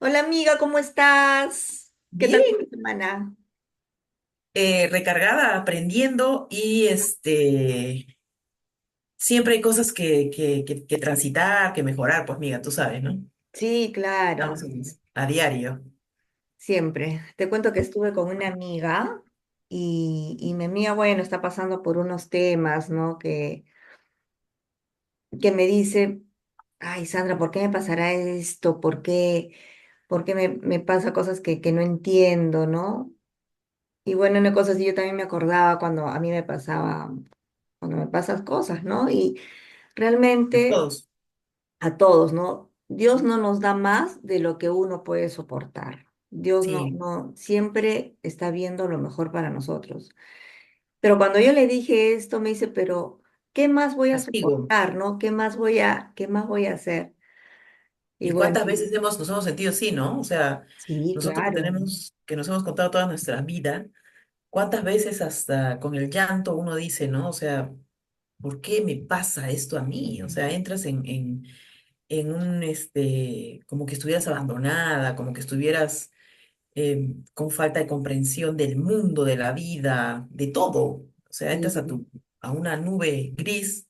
Hola amiga, ¿cómo estás? ¿Qué tal tu Bien, semana? recargada, aprendiendo y siempre hay cosas que transitar, que mejorar, pues mira, tú sabes, ¿no? Sí, Estamos claro, en eso, a diario. siempre. Te cuento que estuve con una amiga y mi amiga, bueno, está pasando por unos temas, ¿no? Que me dice, ay, Sandra, ¿por qué me pasará esto? ¿Por qué me pasa cosas que no entiendo, ¿no? Y bueno, una cosa así, yo también me acordaba cuando a mí me pasaba, cuando me pasan cosas, ¿no? Y A realmente todos. a todos, ¿no? Dios no nos da más de lo que uno puede soportar. Dios Sí, no siempre está viendo lo mejor para nosotros. Pero cuando yo le dije esto, me dice, pero ¿qué más voy a castigo. soportar, no? Qué más voy a hacer? Y ¿Y bueno, cuántas veces nos hemos sentido así, ¿no? O sea, sí, nosotros claro. que nos hemos contado toda nuestra vida, cuántas veces hasta con el llanto uno dice, ¿no? O sea, ¿por qué me pasa esto a mí? O sea, entras en como que estuvieras abandonada, como que estuvieras con falta de comprensión del mundo, de la vida, de todo. O sea, entras Sí. a una nube gris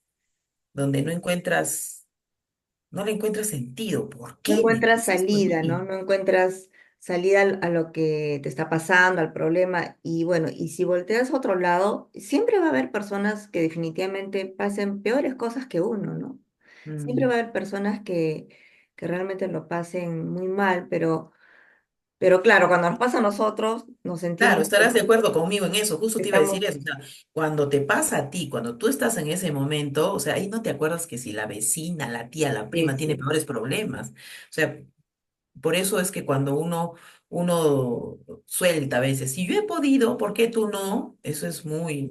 donde no le encuentras sentido. ¿Por No qué me encuentras pasa esto a salida, ¿no? mí? No encuentras salida a lo que te está pasando, al problema. Y bueno, y si volteas a otro lado, siempre va a haber personas que definitivamente pasen peores cosas que uno, ¿no? Siempre va Mm. a haber personas que realmente lo pasen muy mal, pero claro, cuando nos pasa a nosotros, nos Claro, sentimos estarás de acuerdo conmigo en eso. Justo que te iba a decir estamos, eso. O sea, cuando te pasa a ti, cuando tú estás en ese momento, o sea, ahí no te acuerdas que si la vecina, la tía, la prima tiene sí, peores problemas. O sea, por eso es que cuando uno suelta a veces, si yo he podido, ¿por qué tú no? Eso es muy,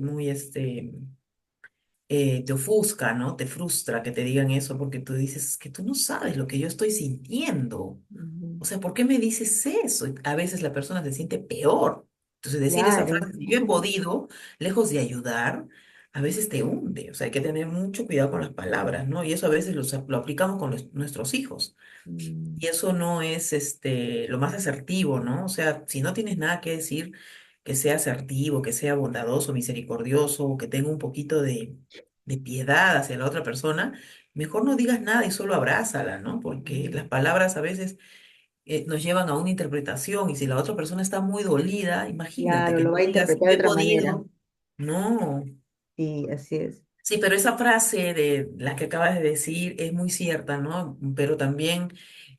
te ofusca, ¿no? Te frustra que te digan eso porque tú dices, "Es que tú no sabes lo que yo estoy sintiendo. ujú, O sea, ¿por qué me dices eso?" Y a veces la persona se siente peor. Entonces, decir esa claro. frase, si yo he podido, lejos de ayudar, a veces te hunde. O sea, hay que tener mucho cuidado con las palabras, ¿no? Y eso a veces lo aplicamos con nuestros hijos. Mm, Y eso no es lo más asertivo, ¿no? O sea, si no tienes nada que decir, que sea asertivo, que sea bondadoso, misericordioso, o que tenga un poquito de piedad hacia la otra persona, mejor no digas nada y solo abrázala, ¿no? Porque las mm. palabras a veces nos llevan a una interpretación y si la otra persona está muy dolida, imagínate Claro, que lo tú va a digas, interpretar yo de he otra manera. podido. No. Sí, así es. Sí, pero esa frase de la que acabas de decir es muy cierta, ¿no? Pero también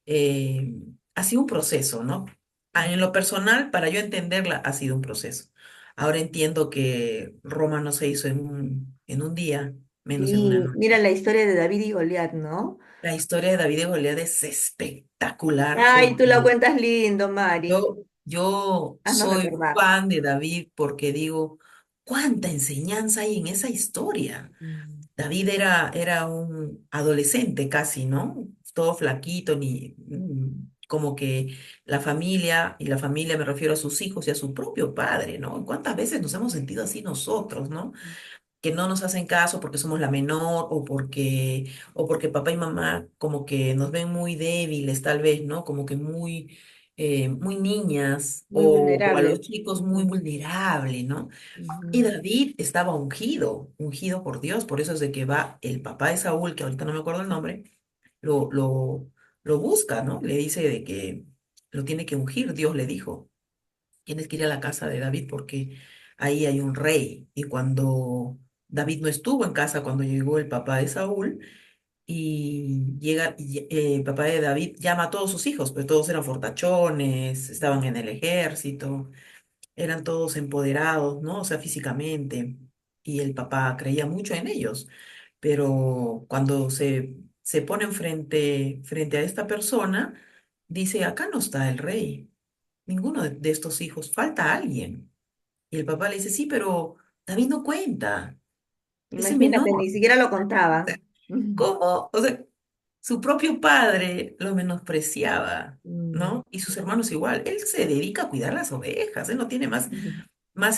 eh, ha sido un proceso, ¿no? En lo personal, para yo entenderla, ha sido un proceso. Ahora entiendo que Roma no se hizo en un día, menos en una Sí, mira noche. la historia de David y Goliat, ¿no? La historia de David y Goliat es espectacular Ay, tú la porque cuentas lindo, Mari. yo Haznos soy recordar. fan de David porque digo, ¿cuánta enseñanza hay en esa historia? Mm, David era un adolescente casi, ¿no? Todo flaquito, como que y la familia me refiero a sus hijos y a su propio padre, ¿no? ¿Cuántas veces nos hemos sentido así nosotros, ¿no? Que no nos hacen caso porque somos la menor o porque papá y mamá como que nos ven muy débiles, tal vez, ¿no? Como que muy niñas muy o a los vulnerable. chicos muy Ujú, vulnerables, ¿no? Y ujú. David estaba ungido por Dios, por eso es de que va el papá de Saúl, que ahorita no me acuerdo el nombre, lo, lo, lo busca, ¿no? Le dice de que lo tiene que ungir, Dios le dijo, tienes que ir a la casa de David porque ahí hay un rey. Y cuando David no estuvo en casa, cuando llegó el papá de Saúl, y el papá de David llama a todos sus hijos, pues todos eran fortachones, estaban en el ejército, eran todos empoderados, ¿no? O sea, físicamente, y el papá creía mucho en ellos, pero cuando se ponen frente a esta persona, dice, acá no está el rey, ninguno de estos hijos, falta alguien. Y el papá le dice, sí, pero David no cuenta, es el Imagínate, menor. ni siquiera lo contaban. Ujú. ¿Cómo? O sea, su propio padre lo menospreciaba, Mm, ¿no? Y sus hermanos igual. Él se dedica a cuidar las ovejas, él no tiene ujú. más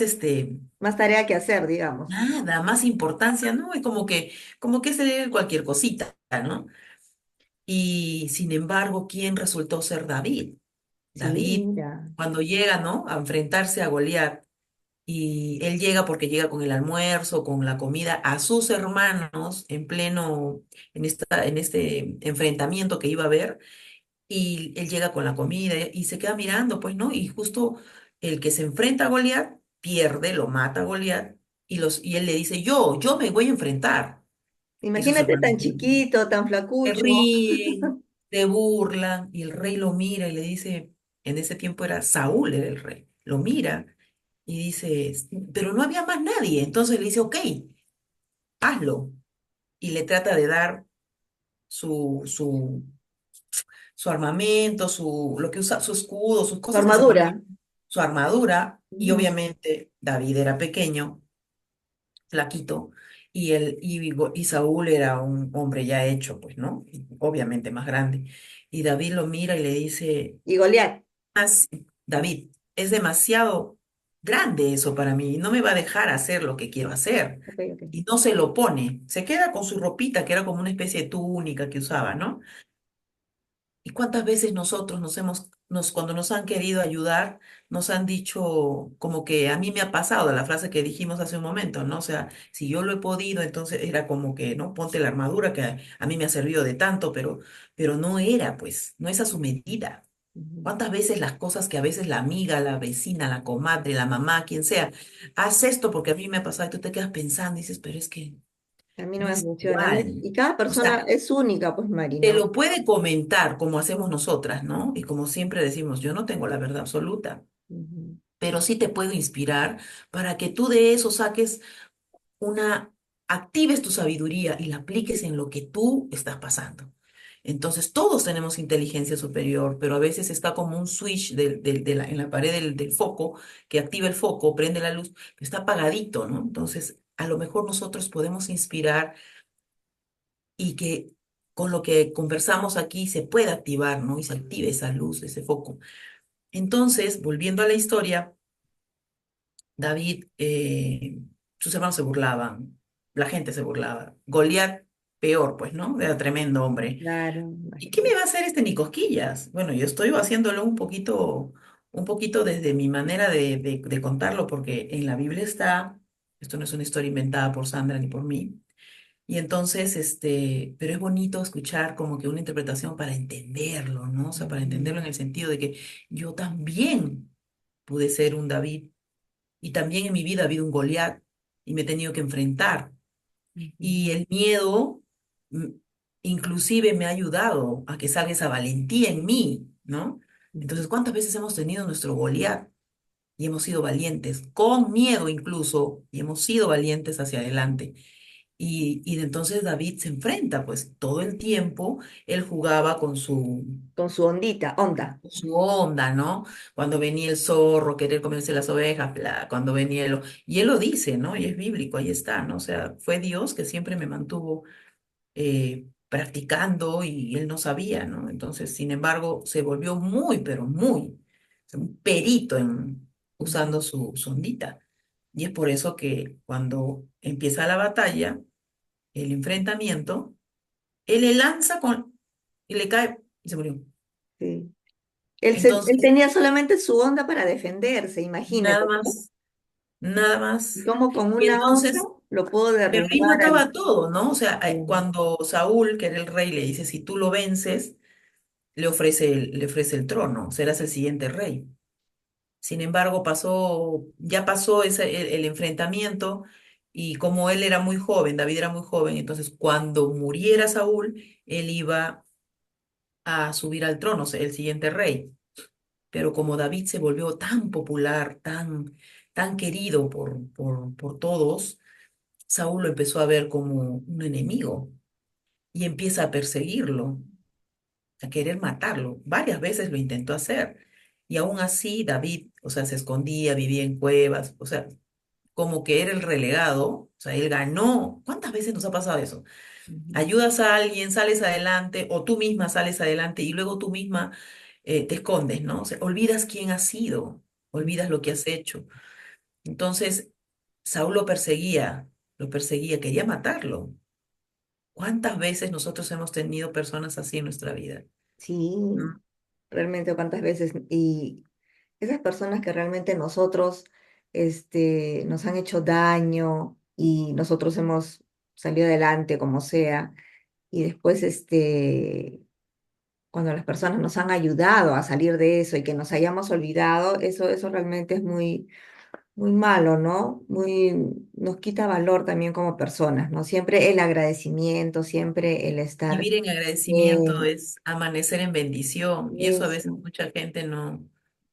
Más tarea que hacer, digamos. nada, más importancia, ¿no? Es como que es él cualquier cosita, ¿no? Y sin embargo, ¿quién resultó ser David? Sí, David, mira. cuando llega, ¿no? A enfrentarse a Goliat, y él llega porque llega con el almuerzo, con la comida a sus hermanos en pleno, en este enfrentamiento que iba a haber, y él llega con la comida y se queda mirando, pues, ¿no? Y justo el que se enfrenta a Goliat pierde, lo mata a Goliat, y él le dice, yo me voy a enfrentar. Y sus Imagínate hermanos tan chiquito, tan se flacucho. ríen, se burlan, y el rey lo mira y le dice, en ese tiempo era Saúl, era el rey, lo mira y dice, pero no había más nadie. Entonces le dice, ok, hazlo. Y le trata de dar su, su, su armamento, lo que usa, su escudo, sus Su cosas que se ponía, armadura. su armadura. Y Ujú. obviamente David era pequeño, flaquito, y Saúl era un hombre ya hecho, pues, ¿no? Y obviamente más grande. Y David lo mira y le dice, Y Goliat. "Mas, David, es demasiado grande eso para mí, no me va a dejar hacer lo que quiero hacer." Ok, ok. Y no se lo pone, se queda con su ropita, que era como una especie de túnica que usaba, ¿no? ¿Y cuántas veces nosotros cuando nos han querido ayudar, nos han dicho como que a mí me ha pasado, la frase que dijimos hace un momento, ¿no? O sea, si yo lo he podido, entonces era como que, ¿no? Ponte la armadura que a mí me ha servido de tanto, pero no era, pues, no es a su medida. Ujú. ¿Cuántas veces las cosas que a veces la amiga, la vecina, la comadre, la mamá, quien sea, haz esto porque a mí me ha pasado y tú te quedas pensando y dices, pero es que A mí no no me es funciona, ¿no? igual. Y cada O persona sea, es única, pues, Mari, te ¿no? lo puede comentar como hacemos nosotras, ¿no? Y como siempre decimos, yo no tengo la verdad absoluta, Ujú. pero sí te puedo inspirar para que tú de eso saques una, actives tu sabiduría y la apliques en lo que tú estás pasando. Entonces, todos tenemos inteligencia superior, pero a veces está como un switch en la pared del foco que activa el foco, prende la luz, pero está apagadito, ¿no? Entonces, a lo mejor nosotros podemos inspirar y que con lo que conversamos aquí se pueda activar, ¿no? Y se active esa luz, ese foco. Entonces, volviendo a la historia, David, sus hermanos se burlaban, la gente se burlaba. Goliat, peor, pues, ¿no? Era tremendo hombre. Claro, ¿Y qué me imagínate. va a hacer este ni cosquillas? Bueno, yo estoy haciéndolo un poquito desde mi manera de contarlo, porque en la Biblia está, esto no es una historia inventada por Sandra ni por mí, y entonces, pero es bonito escuchar como que una interpretación para entenderlo, ¿no? O sea, para entenderlo en Ujú. el sentido de que yo también pude ser un David y también en mi vida ha habido un Goliat y me he tenido que enfrentar. Ujú. Y el miedo mm, inclusive me ha ayudado a que salga esa valentía en mí, ¿no? Ujú. Entonces, ¿cuántas veces hemos tenido nuestro Goliat y hemos sido valientes, con miedo incluso, y hemos sido valientes hacia adelante? Y de entonces David se enfrenta, pues todo el tiempo él jugaba Con su ondita, onda. con su onda, ¿no? Cuando venía el zorro, querer comerse las ovejas, bla, cuando venía y él lo dice, ¿no? Y es bíblico, ahí está, ¿no? O sea, fue Dios que siempre me mantuvo practicando y él no sabía, ¿no? Entonces, sin embargo, se volvió muy, pero muy, o sea, un perito en Ujú. usando su ondita. Y es por eso que cuando empieza la batalla, el enfrentamiento, él le lanza y le cae y se murió. Sí. Él Entonces, tenía solamente su onda para defenderse, nada imagínate, ¿no? más, nada Y más. cómo con Y una onda entonces, lo pudo pero ahí no derribar al... acaba todo, ¿no? O sea, Sí. cuando Saúl, que era el rey, le dice, si tú lo vences, le ofrece el trono, serás el siguiente rey. Sin embargo, ya pasó el enfrentamiento y como él era muy joven, David era muy joven, entonces cuando muriera Saúl, él iba a subir al trono, ser el siguiente rey. Pero como David se volvió tan popular, tan querido por todos, Saúl lo empezó a ver como un enemigo y empieza a perseguirlo, a querer matarlo. Varias veces lo intentó hacer. Y aún así David, o sea, se escondía, vivía en cuevas, o sea, como que era el relegado, o sea, él ganó. ¿Cuántas veces nos ha pasado eso? Ujú. Ayudas a alguien, sales adelante, o tú misma sales adelante y luego tú misma te escondes, ¿no? O sea, olvidas quién has sido, olvidas lo que has hecho. Entonces, Saúl lo perseguía, quería matarlo. ¿Cuántas veces nosotros hemos tenido personas así en nuestra vida? Sí, ¿No? realmente cuántas veces, y esas personas que realmente nosotros, nos han hecho daño y nosotros hemos salido adelante como sea, y después, cuando las personas nos han ayudado a salir de eso y que nos hayamos olvidado, eso realmente es muy, muy malo, ¿no? Nos quita valor también como personas, ¿no? Siempre el agradecimiento, siempre el estar Vivir en agradecimiento bien, es amanecer en bendición y eso a veces eso, mucha gente no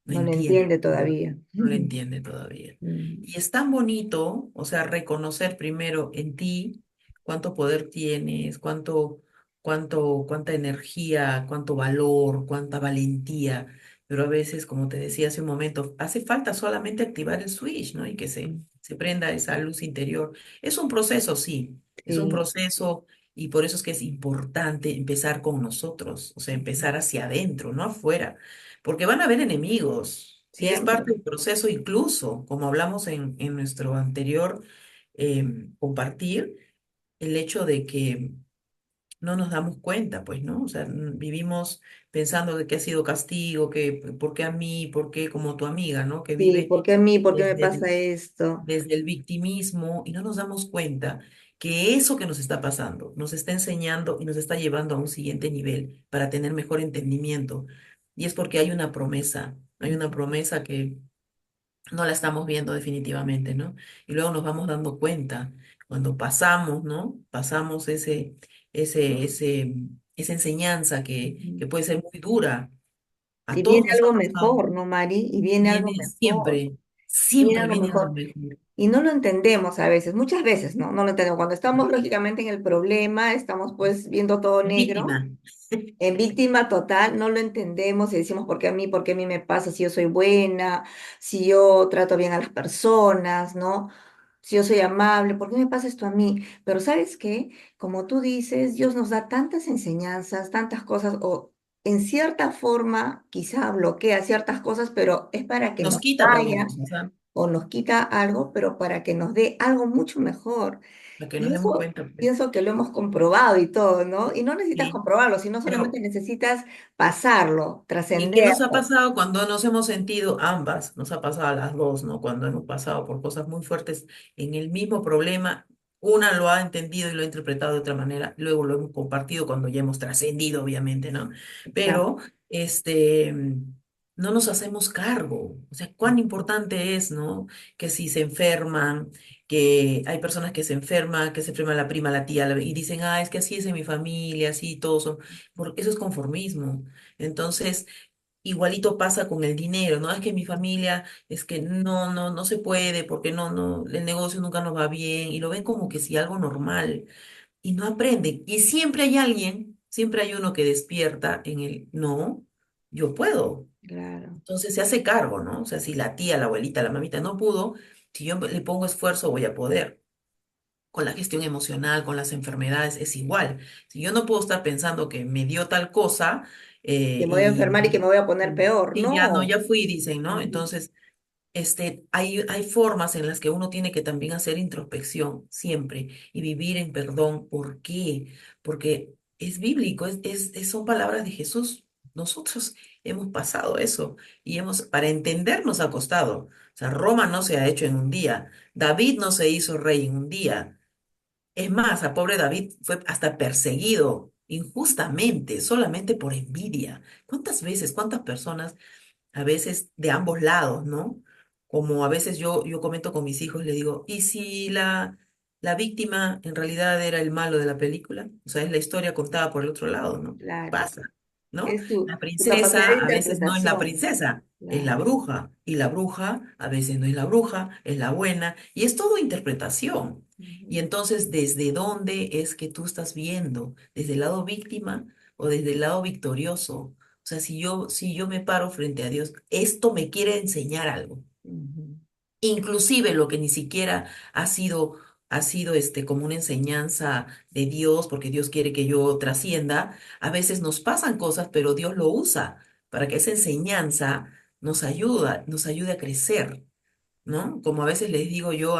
no lo entiende, entiende todavía. no lo entiende todavía. Mm, Y es tan bonito, o sea, reconocer primero en ti cuánto poder tienes, cuánta energía, cuánto valor, cuánta valentía. Pero a veces, como te decía hace un momento, hace falta solamente activar el switch, ¿no? Y que mm, se prenda esa luz interior. Es un proceso, sí, es un sí, proceso y por eso es que es importante empezar con nosotros, o sea, empezar hacia adentro, no afuera, porque van a haber enemigos y es siempre. parte del proceso incluso, como hablamos en nuestro anterior compartir, el hecho de que no nos damos cuenta, pues, ¿no? O sea, vivimos pensando de que ha sido castigo, que por qué a mí, por qué como tu amiga, ¿no? Que Sí, vive ¿por qué a mí? ¿Por qué me desde pasa esto? desde el victimismo y no nos damos cuenta que eso que nos está pasando nos está enseñando y nos está llevando a un siguiente nivel para tener mejor entendimiento. Y es porque hay una promesa que no la estamos viendo definitivamente, ¿no? Y luego nos vamos dando cuenta cuando pasamos, ¿no? Pasamos ese, esa enseñanza Ujú. que puede ser muy dura. A Y todos viene nos ha algo pasado. mejor, ¿no, Mari? Y viene algo Viene mejor, siempre, viene siempre algo viene algo mejor. mejor. Y no lo entendemos a veces, muchas veces, ¿no? No lo entendemos. Cuando estamos lógicamente en el problema, estamos pues viendo todo negro. Víctima. En víctima total, no lo entendemos y decimos, por qué a mí me pasa si yo soy buena, si yo trato bien a las personas, ¿no? Si yo soy amable, ¿por qué me pasa esto a mí? Pero ¿sabes qué? Como tú dices, Dios nos da tantas enseñanzas, tantas cosas, o en cierta forma quizá bloquea ciertas cosas, pero es para que Nos nos quita también vaya cosas, ¿ah? o nos quita algo, pero para que nos dé algo mucho mejor. Para que nos Y demos eso cuenta, pues. pienso que lo hemos comprobado y todo, ¿no? Y no necesitas Sí. comprobarlo, sino solamente Pero necesitas pasarlo, ¿y qué nos ha trascenderlo. pasado cuando nos hemos sentido ambas? Nos ha pasado a las dos, ¿no? Cuando hemos pasado por cosas muy fuertes en el mismo problema, una lo ha entendido y lo ha interpretado de otra manera, luego lo hemos compartido cuando ya hemos trascendido, obviamente, ¿no? Exacto, Pero, no nos hacemos cargo. O sea, cuán importante es, ¿no? Que si se enferman, que hay personas que se enferman, que se enferma la prima, la tía, y dicen, ah, es que así es en mi familia, así, todos son, porque eso es conformismo. Entonces, igualito pasa con el dinero, ¿no? Es que mi familia es que no se puede porque el negocio nunca nos va bien y lo ven como que si algo normal y no aprenden. Y siempre hay alguien, siempre hay uno que despierta en el, no, yo puedo. claro. Entonces se hace cargo, ¿no? O sea, si la tía, la abuelita, la mamita no pudo, si yo le pongo esfuerzo voy a poder. Con la gestión emocional, con las enfermedades, es igual. Si yo no puedo estar pensando que me dio tal cosa Que me voy a y enfermar y que me voy a poner peor. y ya no, No. ya fui, dicen, ¿no? Ujú, Entonces, hay formas en las que uno tiene que también hacer introspección siempre y vivir en perdón. ¿Por qué? Porque es bíblico, son palabras de Jesús. Nosotros hemos pasado eso y para entender nos ha costado. O sea, Roma no se ha hecho en un día. David no se hizo rey en un día. Es más, a pobre David fue hasta perseguido injustamente, solamente por envidia. ¿Cuántas veces, cuántas personas, a veces de ambos lados, ¿no? Como a veces yo comento con mis hijos, le digo, ¿y si la víctima en realidad era el malo de la película? O sea, es la historia contada por el otro lado, ¿no? claro. Pasa, ¿no? Es La tu capacidad princesa de a veces no es la interpretación. princesa, es la Claro. bruja, y la bruja a veces no es la bruja, es la buena, y es todo interpretación. Y Ujú, entonces, ¿desde dónde es que tú estás viendo? ¿Desde el lado víctima o desde el lado victorioso? O sea, si yo me paro frente a Dios, esto me quiere enseñar algo. ujú. Inclusive lo que ni siquiera ha sido como una enseñanza de Dios, porque Dios quiere que yo trascienda. A veces nos pasan cosas, pero Dios lo usa para que esa enseñanza nos ayude a crecer, ¿no? Como a veces les digo yo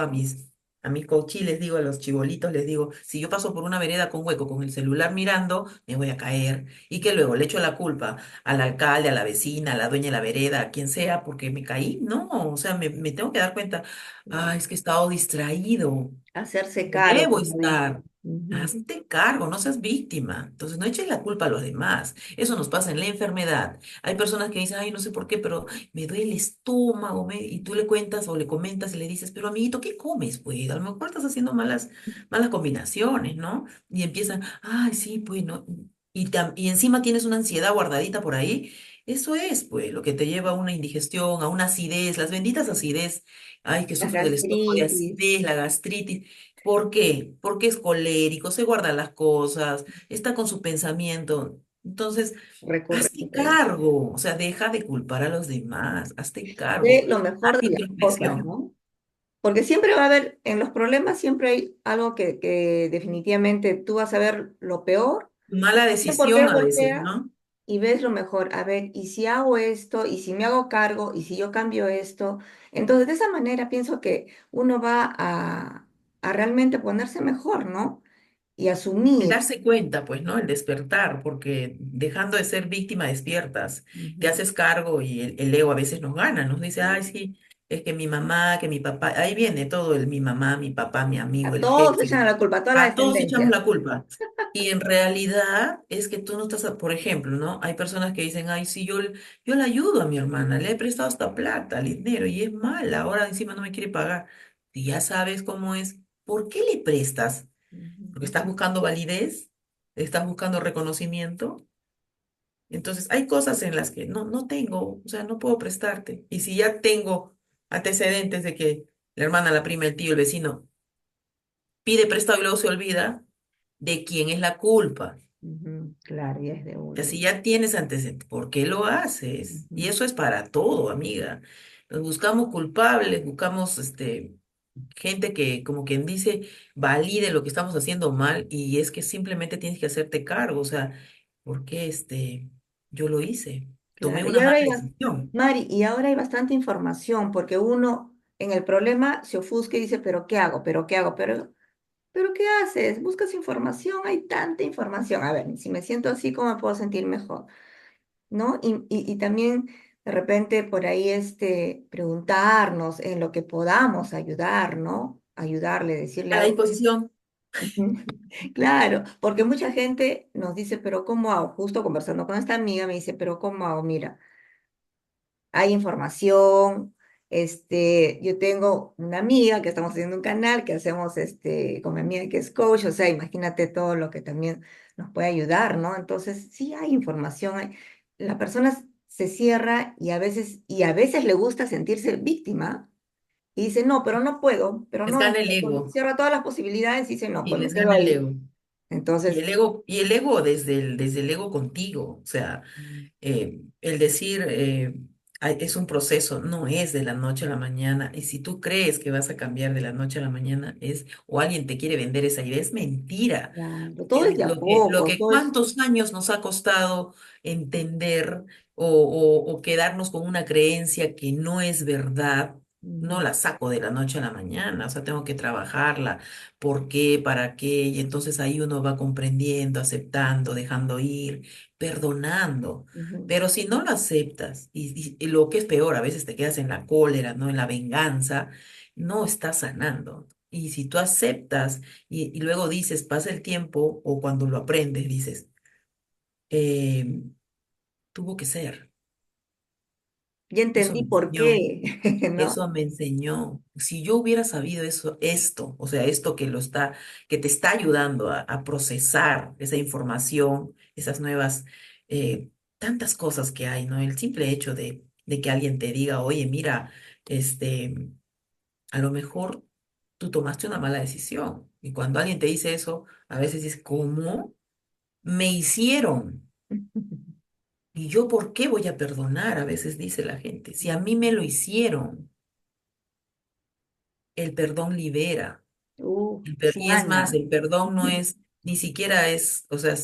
a mis coachi les digo, a los chibolitos les digo, si yo paso por una vereda con hueco, con el celular mirando, me voy a caer. Y que luego le echo la culpa al alcalde, a la vecina, a la dueña de la vereda, a quien sea, porque me caí. No, o sea, me tengo que dar cuenta, ah, es que he estado distraído. Hacerse No cargo, debo como dice. estar. Ujú. Hazte cargo, no seas víctima. Entonces, no eches la culpa a los demás. Eso nos pasa en la enfermedad. Hay personas que dicen, ay, no sé por qué, pero me duele el estómago. Y tú le cuentas o le comentas y le dices, pero amiguito, ¿qué comes? Pues a lo mejor estás haciendo malas combinaciones, ¿no? Y empiezan, ay, sí, pues no. Y encima tienes una ansiedad guardadita por ahí. Eso es, pues, lo que te lleva a una indigestión, a una acidez, las benditas acidez. Ay, que La sufro del estómago de gastritis acidez, la gastritis. ¿Por qué? Porque es colérico, se guarda las cosas, está con su pensamiento. Entonces, hazte recurrente. cargo, o sea, deja de culpar a los demás, hazte cargo, Ve lo haz mejor de las cosas, introspección. ¿no? Porque siempre va a haber, en los problemas siempre hay algo que definitivamente tú vas a ver lo peor. Mala No sé por qué decisión a veces, volteas ¿no? y ves lo mejor. A ver, y si hago esto, y si me hago cargo, y si yo cambio esto. Entonces, de esa manera pienso que uno va a realmente ponerse mejor, ¿no? Y El asumir. darse cuenta, pues, ¿no? El despertar, porque dejando de ser víctima despiertas, te Ujú. haces cargo y el ego a veces nos gana, nos dice, ay, sí, es que mi mamá, que mi papá, ahí viene todo el mi mamá, mi papá, mi amigo, A el todos jefe. echan la culpa, a toda la A todos echamos descendencia. la culpa. Y en realidad es que tú no estás, por ejemplo, ¿no? Hay personas que dicen, ay, sí, yo le ayudo a mi hermana, le he prestado hasta plata, dinero, y es mala, ahora encima no me quiere pagar. Y ya sabes cómo es. ¿Por qué le prestas? Porque Ujú. estás buscando validez, estás buscando reconocimiento. Entonces, hay cosas en las que no tengo, o sea, no puedo prestarte. Y si ya tengo antecedentes de que la hermana, la prima, el tío, el vecino pide prestado y luego se olvida, ¿de quién es la culpa? Ujú, claro, ya es de O sea, uno. si ya tienes antecedentes, ¿por qué lo haces? Y Ujú. eso es para todo, amiga. Nos buscamos culpables, buscamos gente que, como quien dice, valide lo que estamos haciendo mal y es que simplemente tienes que hacerte cargo. O sea, ¿por qué yo lo hice? Tomé Claro, y una ahora mala hay, decisión. Mari, y ahora hay bastante información, porque uno en el problema se ofusca y dice, pero ¿qué hago? ¿Pero qué hago? Pero ¿qué haces? Buscas información, hay tanta información. A ver, si me siento así, ¿cómo me puedo sentir mejor? ¿No? Y también de repente por ahí preguntarnos en lo que podamos ayudar, ¿no? Ayudarle, decirle A la algo. disposición. Claro, porque mucha gente nos dice, pero ¿cómo hago? Justo conversando con esta amiga me dice, pero ¿cómo hago? Mira, hay información, yo tengo una amiga que estamos haciendo un canal que hacemos con mi amiga que es coach, o sea, imagínate todo lo que también nos puede ayudar, ¿no? Entonces, sí hay información, la persona se cierra y a veces le gusta sentirse víctima y dice, no, pero no puedo, pero Les no, gana el ego cierra todas las posibilidades y dice, no, y pues me les quedo gana el ahí. ego. Entonces, Y el ego desde el ego contigo. O sea, el decir "Ay, es un proceso, no es de la noche a la mañana. Y si tú crees que vas a cambiar de la noche a la mañana, o alguien te quiere vender esa idea, es mentira. claro, todo es Porque de a lo poco, que todo es... cuántos años nos ha costado entender o quedarnos con una creencia que no es verdad, no mm, la saco de la noche a la mañana, o sea, tengo que trabajarla, ¿por qué? ¿Para qué? Y entonces ahí uno va comprendiendo, aceptando, dejando ir, perdonando. ujú, Pero si no lo aceptas, y lo que es peor, a veces te quedas en la cólera, ¿no? En la venganza, no estás sanando. Y si tú aceptas y luego dices, pasa el tiempo, o cuando lo aprendes, dices, eh, tuvo que ser. ya Eso entendí me por enseñó, qué, ¿no? eso me enseñó. Si yo hubiera sabido esto, o sea, esto que te está ayudando a procesar esa información, esas nuevas, tantas cosas que hay, ¿no? El simple hecho de que alguien te diga, oye, mira, este, a lo mejor tú tomaste una mala decisión. Y cuando alguien te dice eso, a veces dices, ¿cómo? Me hicieron. ¿Y yo por qué voy a perdonar? A veces dice la gente. Si a mí me lo hicieron, el perdón libera. Y es más, Sana. el perdón no es, ni siquiera es, o sea,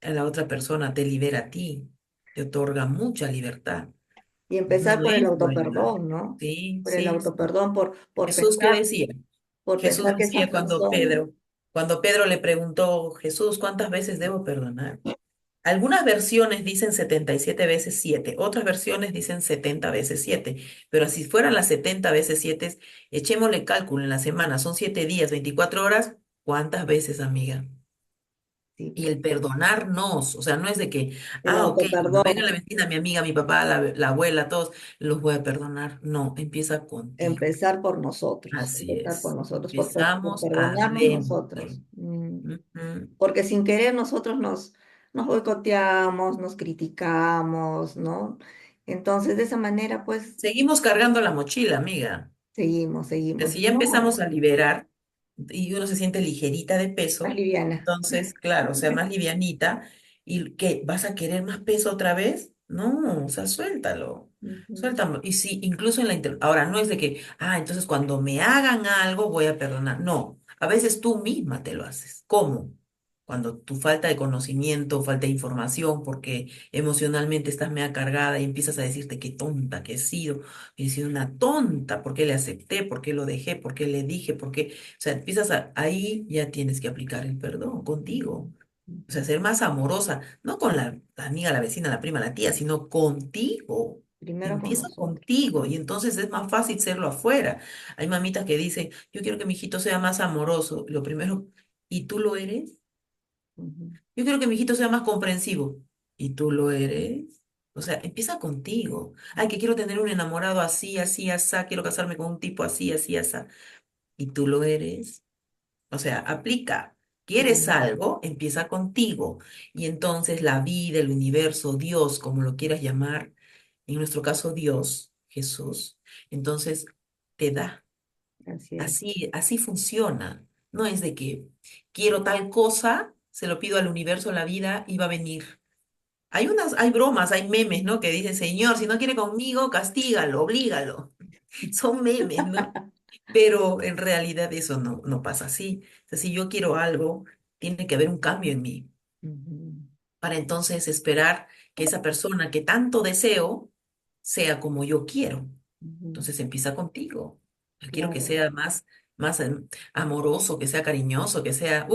a la otra persona te libera a ti, te otorga mucha libertad. Y No empezar por el es dualidad. autoperdón, ¿no? Sí, Por el sí, sí. autoperdón, por Jesús, ¿qué pensar, decía? por Jesús pensar que esa decía persona, cuando Pedro le preguntó, Jesús, ¿cuántas veces debo perdonar? Algunas versiones dicen 77 veces 7, otras versiones dicen 70 veces 7, pero si fueran las 70 veces 7, echémosle cálculo en la semana, son 7 días, 24 horas, ¿cuántas veces, amiga? sí, Y pues, el perdonarnos, o sea, no es de que, el ok, cuando venga la autoperdón, vecina, mi amiga, mi papá, la abuela, todos, los voy a perdonar. No, empieza contigo. Así empezar por es. nosotros, por Empezamos perdonarnos adentro. nosotros. Ujú. Porque sin querer nosotros nos boicoteamos, nos criticamos, ¿no? Entonces, de esa manera, pues, Seguimos cargando la mochila, amiga. seguimos. Si Y ya empezamos no, a liberar y uno se siente ligerita de más peso, liviana. entonces, claro, o sea, más livianita, ¿y qué? ¿Vas a querer más peso otra vez? No, o sea, suéltalo, Ujú, suéltalo. Y sí, incluso en ahora no es de que, entonces cuando me hagan algo voy a perdonar. No, a veces tú misma te lo haces. ¿Cómo? Cuando tu falta de conocimiento, falta de información, porque emocionalmente estás media cargada y empiezas a decirte qué tonta que he sido. Y sido una tonta, ¿por qué le acepté? ¿Por qué lo dejé? ¿Por qué le dije? ¿Por qué? O sea, ahí ya tienes que aplicar el perdón contigo. O sea, ujú. ser más amorosa, no con la amiga, la vecina, la prima, la tía, sino contigo. Primero con Empieza nosotros. contigo y entonces es más fácil serlo afuera. Hay mamitas que dicen, yo quiero que mi hijito sea más amoroso. Lo primero, ¿y tú lo eres? Ujú, Yo quiero que mi hijito sea más comprensivo. ¿Y tú lo eres? O sea, empieza contigo. Ay, que quiero tener un enamorado así, así, así. Quiero casarme con un tipo así, así, así. ¿Y tú lo eres? O sea, aplica. ¿Quieres ujú, algo? Empieza contigo. Y entonces la vida, el universo, Dios, como lo quieras llamar, en nuestro caso Dios, Jesús, entonces te da. así es. Así funciona. No es de que quiero tal cosa, se lo pido al universo, a la vida, y va a venir. Hay bromas, hay memes, ¿no? Que dicen, Señor, si no quiere conmigo, castígalo, oblígalo. Son memes, ¿no? Pero en realidad eso no pasa así. O sea, si yo quiero algo, tiene que haber un cambio en mí Ujú, para entonces esperar que esa persona que tanto deseo sea como yo quiero. ujú. Entonces empieza contigo. Yo quiero que Claro. sea más amoroso, que sea cariñoso, que sea,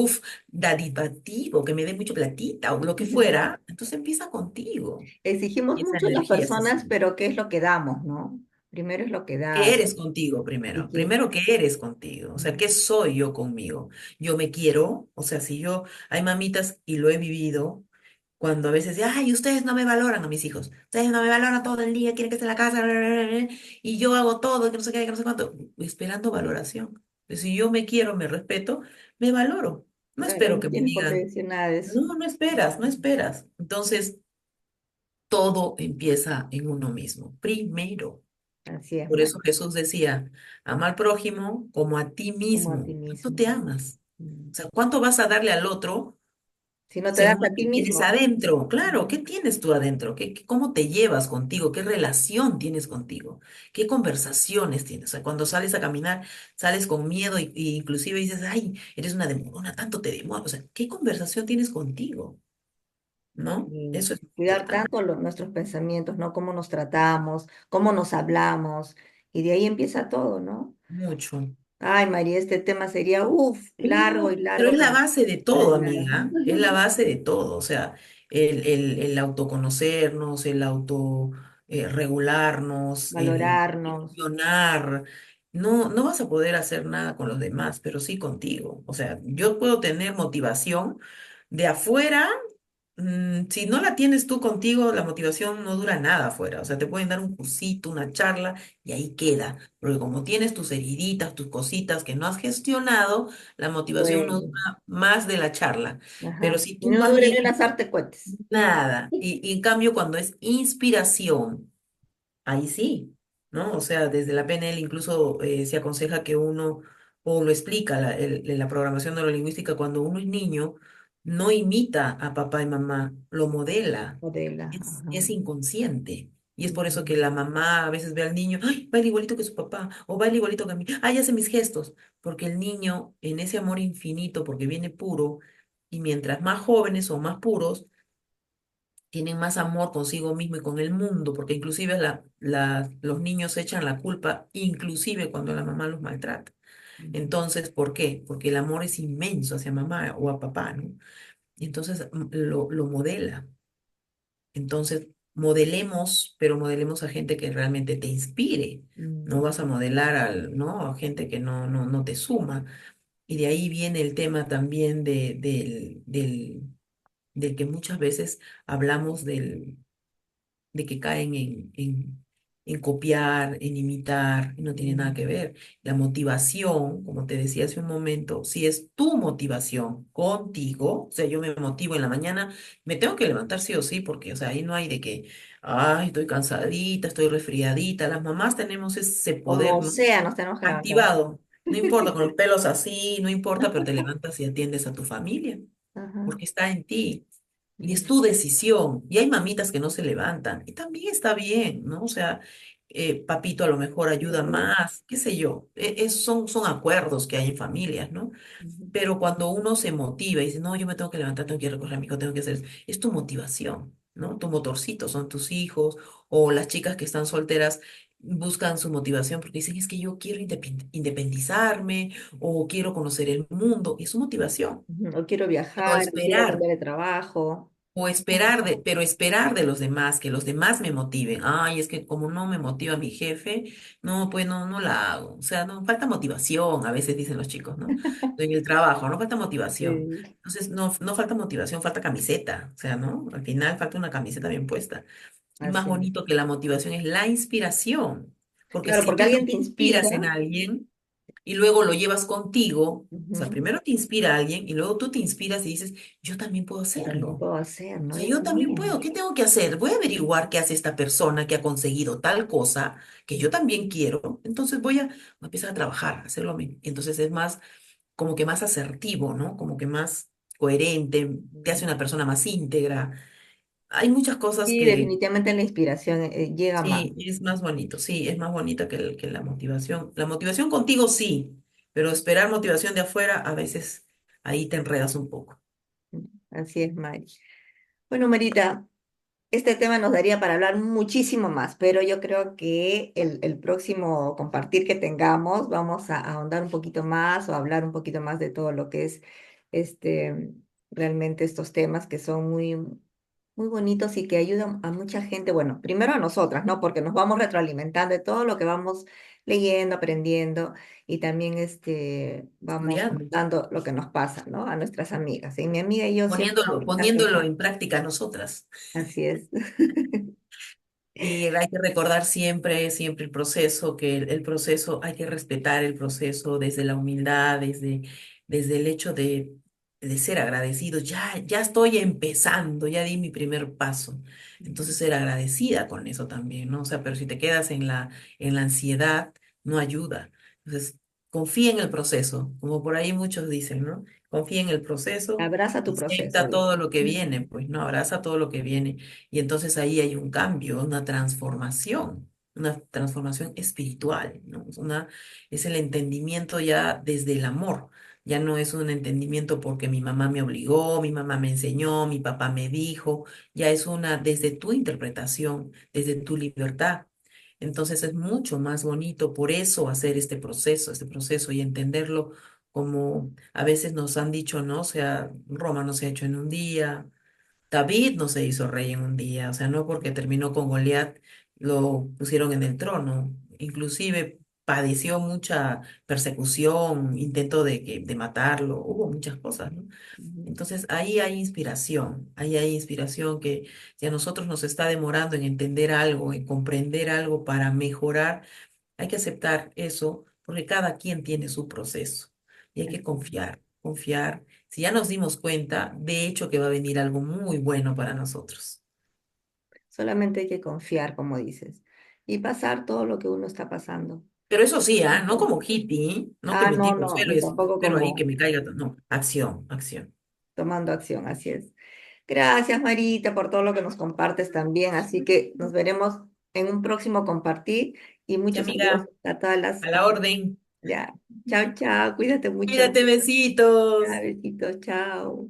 dadivativo, que me dé mucho platita o lo que fuera. Entonces empieza contigo. Exigimos Y esa mucho de las energía se personas, siente. pero ¿qué es lo que damos, no? Primero es lo que ¿Qué das. eres contigo Y primero? que, Primero, ¿qué eres contigo? O sea, ¿qué soy yo conmigo? Yo me quiero, o sea, hay mamitas y lo he vivido, cuando a veces, ay, ustedes no me valoran a mis hijos, ustedes no me valoran todo el día, quieren que esté en la casa, bla, bla, bla, bla, y yo hago todo, que no sé qué, que no sé cuánto, esperando valoración. Pues si yo me quiero, me respeto, me valoro. No claro, espero no que me tienes por qué digan, decir nada de eso. no esperas, no esperas. Entonces, todo empieza en uno mismo, primero. Así es, Por eso María, Jesús decía, ama al prójimo como a ti como a ti mismo. ¿Cuánto mismo. te amas? Mm. O sea, ¿cuánto vas a darle al otro Si no te das según lo a ti que tienes mismo. adentro? Claro, ¿qué Ujú. tienes tú adentro? ¿Cómo te llevas contigo? ¿Qué relación tienes contigo? ¿Qué conversaciones tienes? O sea, cuando sales a caminar, sales con miedo y inclusive dices, ay, eres una demorona, tanto te demoras. O sea, ¿qué conversación tienes contigo? ¿No? Y Eso es cuidar importante. tanto nuestros pensamientos, ¿no? Cómo nos tratamos, cómo nos hablamos. Y de ahí empieza todo, ¿no? Mucho. Ay, María, este tema sería, largo y Pero largo es la base de para todo, hablar. amiga. Es la base de todo. O sea, el autoconocernos, el auto regularnos, el Valorarnos. gestionar. No vas a poder hacer nada con los demás, pero sí contigo. O sea, yo puedo tener motivación de afuera. Si no la tienes tú contigo, la motivación no dura nada afuera. O sea, te pueden dar un cursito, una charla y ahí queda. Porque como tienes tus heriditas, tus cositas que no has gestionado, la motivación no Bueno, dura más de la charla. Pero ajá. si Y tú no más dure ni bien, unas arte cohetes. nada. Y en cambio, cuando es inspiración, ahí sí, ¿no? O sea, desde la PNL incluso se aconseja que uno, o lo explica la programación neurolingüística, cuando uno es niño, no imita a papá y mamá, lo modela, Modela, ajá. es inconsciente. Y es por eso que Ujú. la mamá a veces ve al niño, ay, baila igualito que su papá, o baila igualito que a mí, ay, hace mis gestos, porque el niño en ese amor infinito, porque viene puro, y mientras más jóvenes o más puros, tienen más amor consigo mismo y con el mundo, porque inclusive los niños echan la culpa, inclusive cuando la mamá los maltrata. Ujú. Entonces, ¿por qué? Porque el amor es inmenso hacia mamá o a papá, ¿no? Y entonces lo modela. Entonces, modelemos, pero modelemos a gente que realmente te inspire. No Mm, vas a modelar ¿no? A gente que no te suma. Y de ahí viene el tema también del que muchas veces hablamos de que caen en copiar, en imitar, y no tiene nada que mm, ver. La motivación, como te decía hace un momento, si es tu motivación contigo, o sea, yo me motivo en la mañana, me tengo que levantar sí o sí, porque, o sea, ahí no hay de que, ay, estoy cansadita, estoy resfriadita. Las mamás tenemos ese poder, Como ¿no? sea, nos tenemos que levantar. Activado. No importa, con los pelos así, no importa, pero te levantas y atiendes a tu familia Ajá. porque está en ti y es Mm, tu decisión. Y hay mamitas que no se levantan y también está bien, ¿no? O sea, papito a lo mejor ayuda ujú, más, qué sé yo. Son acuerdos que hay en familias, ¿no? ujú, Pero cuando uno se motiva y dice, no, yo me tengo que levantar, tengo que ir a recoger a mi hijo, tengo que hacer eso, es tu motivación, ¿no? Tu motorcito son tus hijos o las chicas que están solteras buscan su motivación porque dicen, es que yo quiero independizarme o quiero conocer el mundo, y es su motivación. ujú. O quiero Pero viajar, o quiero esperar cambiar de trabajo. o esperar pero esperar de los demás, que los demás me motiven. Ay, es que como no me motiva mi jefe, no, pues no la hago. O sea, no falta motivación, a veces dicen los chicos, ¿no? En el trabajo, no falta motivación. Sí, Entonces, no falta motivación, falta camiseta. O sea, ¿no? Al final falta una camiseta bien puesta. Y más así es. bonito que la motivación es la inspiración. Porque Claro, si porque tú te alguien te inspira. inspiras en alguien, y luego lo llevas contigo. O sea, Ujú. primero te inspira alguien y luego tú te inspiras y dices, yo también puedo Yo también hacerlo. puedo hacer, O ¿no? sea, Yo yo también también. puedo. ¿Qué tengo que hacer? Voy a averiguar qué hace esta persona que ha conseguido tal cosa que yo también quiero. Entonces voy a empezar a trabajar, a hacerlo mismo. Entonces es más, como que más asertivo, ¿no? Como que más coherente, te hace una persona más íntegra. Hay muchas cosas Sí, que definitivamente la inspiración llega más. sí, es más bonito. Sí, es más bonita que la motivación. La motivación contigo sí, pero esperar motivación de afuera a veces ahí te enredas un poco. Así es, Mari. Bueno, Marita, este tema nos daría para hablar muchísimo más, pero yo creo que el próximo compartir que tengamos, vamos a ahondar un poquito más o hablar un poquito más de todo lo que es este, realmente estos temas que son muy, muy bonitos y que ayudan a mucha gente. Bueno, primero a nosotras, ¿no? Porque nos vamos retroalimentando de todo lo que vamos leyendo, aprendiendo y también vamos Estudiando, contando lo que nos pasa, ¿no? A nuestras amigas. Y mi amiga y yo siempre vamos a estar poniéndolo pensando. en práctica nosotras. Así es. Y hay que recordar siempre, siempre el proceso, que el proceso, hay que respetar el proceso desde la humildad, desde el hecho de ser agradecido. Ya estoy empezando, ya di mi primer paso. Entonces ser agradecida con eso también, ¿no? O sea, pero si te quedas en la ansiedad, no ayuda. Entonces, confía en el proceso, como por ahí muchos dicen, ¿no? Confía en el proceso, Abraza tu proceso, acepta dice. todo lo que viene, pues, ¿no? Abraza todo lo que viene. Y entonces ahí hay un cambio, una transformación espiritual, ¿no? Es el entendimiento ya desde el amor, ya no es un entendimiento porque mi mamá me obligó, mi mamá me enseñó, mi papá me dijo, ya es una desde tu interpretación, desde tu libertad. Entonces es mucho más bonito por eso hacer este proceso y entenderlo como a veces nos han dicho, ¿no? O sea, Roma no se ha hecho en un día, David no se hizo rey en un día, o sea, no porque terminó con Goliat lo pusieron en el trono, inclusive padeció mucha persecución, intento de matarlo, hubo muchas cosas, ¿no? Ujú. Entonces ahí hay inspiración que si a nosotros nos está demorando en entender algo, en comprender algo para mejorar, hay que aceptar eso porque cada quien tiene su proceso y hay que confiar, confiar. Si ya nos dimos cuenta, de hecho que va a venir algo muy bueno para nosotros. Solamente hay que confiar, como dices, y pasar todo lo que uno está pasando. Pero eso sí, ¿ah? No Ujú. como hippie, no que Ah, me no, tiro al no, suelo ni y tampoco espero ahí que como me caiga. No, acción, acción. tomando acción, así es. Gracias, Marita, por todo lo que nos compartes también. Así que nos veremos en un próximo compartir y Y muchos saludos amiga, a todas a la orden. ya. Chao, chao, cuídate mucho. Cuídate, Ya, besitos. besitos, chao.